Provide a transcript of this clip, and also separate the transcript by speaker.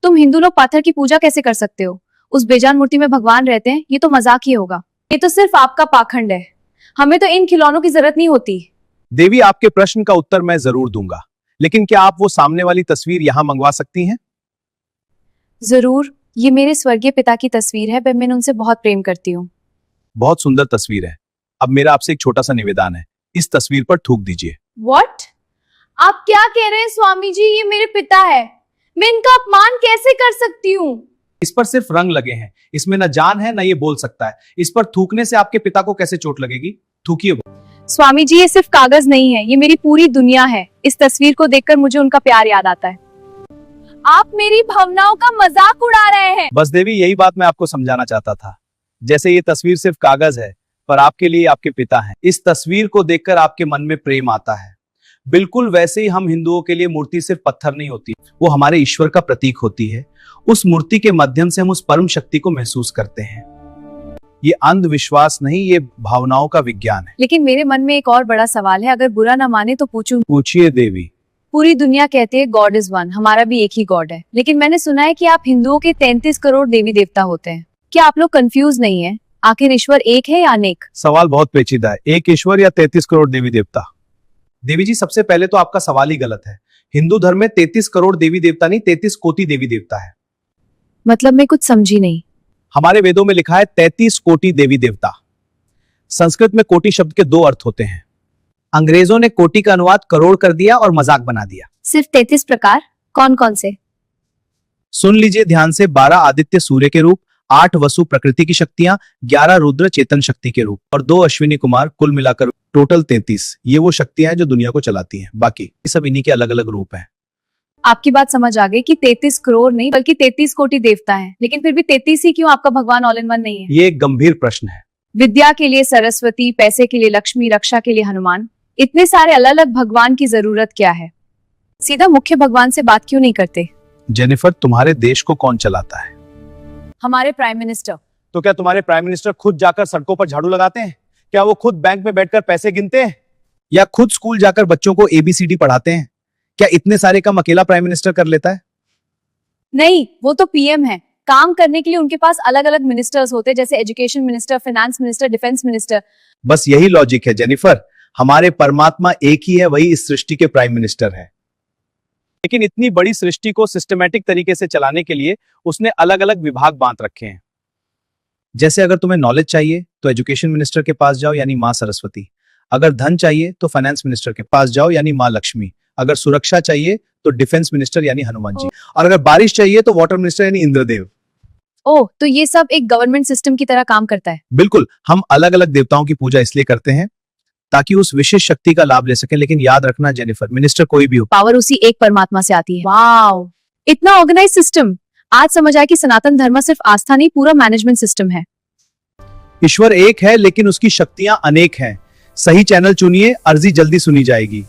Speaker 1: तुम हिंदू लोग पत्थर की पूजा कैसे कर सकते हो? उस बेजान मूर्ति में भगवान रहते हैं, ये तो मजाक ही होगा। ये तो सिर्फ आपका पाखंड है। हमें तो इन खिलौनों की जरूरत नहीं होती।
Speaker 2: देवी, आपके प्रश्न का उत्तर मैं जरूर दूंगा, लेकिन क्या आप वो सामने वाली तस्वीर यहां मंगवा सकती हैं?
Speaker 1: जरूर, ये मेरे स्वर्गीय पिता की तस्वीर है। मैं उनसे बहुत प्रेम करती हूँ।
Speaker 2: बहुत सुंदर तस्वीर है। अब मेरा आपसे एक छोटा सा निवेदन है, इस तस्वीर पर थूक दीजिए।
Speaker 1: व्हाट? आप क्या कह रहे हैं स्वामी जी? ये मेरे पिता है, मैं इनका अपमान कैसे कर सकती हूँ?
Speaker 2: इस पर सिर्फ रंग लगे हैं, इसमें न जान है न ये बोल सकता है। इस पर थूकने से आपके पिता को कैसे चोट लगेगी? थूकिए।
Speaker 1: स्वामी जी, ये सिर्फ कागज नहीं है, ये मेरी पूरी दुनिया है। इस तस्वीर को देखकर मुझे उनका प्यार याद आता है। आप मेरी भावनाओं का मजाक उड़ा रहे हैं।
Speaker 2: बस देवी, यही बात मैं आपको समझाना चाहता था। जैसे ये तस्वीर सिर्फ कागज है, पर आपके लिए आपके पिता हैं। इस तस्वीर को देखकर आपके मन में प्रेम आता है। बिल्कुल वैसे ही हम हिंदुओं के लिए मूर्ति सिर्फ पत्थर नहीं होती, वो हमारे ईश्वर का प्रतीक होती है। उस मूर्ति के माध्यम से हम उस परम शक्ति को महसूस करते हैं। ये अंधविश्वास नहीं, ये भावनाओं का विज्ञान है।
Speaker 1: लेकिन मेरे मन में एक और बड़ा सवाल है, अगर बुरा ना माने तो पूछूं?
Speaker 2: पूछिए देवी।
Speaker 1: पूरी दुनिया कहती है गॉड इज वन, हमारा भी एक ही गॉड है, लेकिन मैंने सुना है कि आप हिंदुओं के 33 करोड़ देवी देवता होते हैं। क्या आप लोग कंफ्यूज नहीं है? आखिर ईश्वर एक है या अनेक?
Speaker 2: सवाल बहुत पेचीदा है। एक ईश्वर या 33 करोड़ देवी देवता? देवी जी, सबसे पहले तो आपका सवाल ही गलत है। हिंदू धर्म में 33 करोड़ देवी देवता नहीं, 33 कोटि देवी देवता है।
Speaker 1: मतलब मैं कुछ समझी नहीं।
Speaker 2: हमारे वेदों में लिखा है 33 कोटि देवी देवता। संस्कृत में कोटि शब्द के दो अर्थ होते हैं। अंग्रेजों ने कोटि का अनुवाद करोड़ कर दिया और मजाक बना दिया।
Speaker 1: सिर्फ 33 प्रकार? कौन कौन से?
Speaker 2: सुन लीजिए ध्यान से। 12 आदित्य सूर्य के रूप, 8 वसु प्रकृति की शक्तियां, 11 रुद्र चेतन शक्ति के रूप और 2 अश्विनी कुमार, कुल मिलाकर टोटल 33। ये वो शक्तियां हैं जो दुनिया को चलाती हैं। बाकी सब इन्हीं के अलग अलग रूप हैं।
Speaker 1: आपकी बात समझ आ गई कि 33 करोड़ नहीं बल्कि 33 कोटि देवता हैं। लेकिन फिर भी 33 ही क्यों? आपका भगवान ऑल इन वन नहीं है?
Speaker 2: ये एक गंभीर प्रश्न है।
Speaker 1: विद्या के लिए सरस्वती, पैसे के लिए लक्ष्मी, रक्षा के लिए हनुमान, इतने सारे अलग अलग भगवान की जरूरत क्या है? सीधा मुख्य भगवान से बात क्यों नहीं करते?
Speaker 2: जेनिफर, तुम्हारे देश को कौन चलाता है?
Speaker 1: हमारे प्राइम मिनिस्टर।
Speaker 2: तो क्या तुम्हारे प्राइम मिनिस्टर खुद जाकर सड़कों पर झाड़ू लगाते हैं? क्या वो खुद बैंक में बैठकर पैसे गिनते हैं? या खुद स्कूल जाकर बच्चों को ABCD पढ़ाते हैं? क्या इतने सारे काम अकेला प्राइम मिनिस्टर कर लेता है?
Speaker 1: नहीं, वो तो PM है। काम करने के लिए उनके पास अलग अलग मिनिस्टर्स होते हैं, जैसे education minister, finance minister, defence minister.
Speaker 2: बस यही लॉजिक है जेनिफर। हमारे परमात्मा एक ही है, वही इस सृष्टि के प्राइम मिनिस्टर है। लेकिन इतनी बड़ी सृष्टि को सिस्टमैटिक तरीके से चलाने के लिए उसने अलग अलग विभाग बांट रखे हैं। जैसे अगर तुम्हें नॉलेज चाहिए तो एजुकेशन मिनिस्टर के पास जाओ, यानी माँ सरस्वती। अगर धन चाहिए तो फाइनेंस मिनिस्टर के पास जाओ, यानी माँ लक्ष्मी। अगर सुरक्षा चाहिए तो डिफेंस मिनिस्टर यानी हनुमान जी। और अगर बारिश चाहिए तो वाटर मिनिस्टर यानी इंद्रदेव।
Speaker 1: ओह, तो ये सब एक गवर्नमेंट सिस्टम की तरह काम करता है।
Speaker 2: बिल्कुल। हम अलग अलग देवताओं की पूजा इसलिए करते हैं ताकि उस विशेष शक्ति का लाभ ले सके। लेकिन याद रखना जेनिफर, मिनिस्टर कोई भी हो,
Speaker 1: पावर उसी एक परमात्मा से आती है। वाओ, इतना ऑर्गेनाइज सिस्टम। आज समझ आया कि सनातन धर्म सिर्फ आस्था नहीं, पूरा मैनेजमेंट सिस्टम है।
Speaker 2: ईश्वर एक है लेकिन उसकी शक्तियां अनेक हैं। सही चैनल चुनिए, अर्जी जल्दी सुनी जाएगी।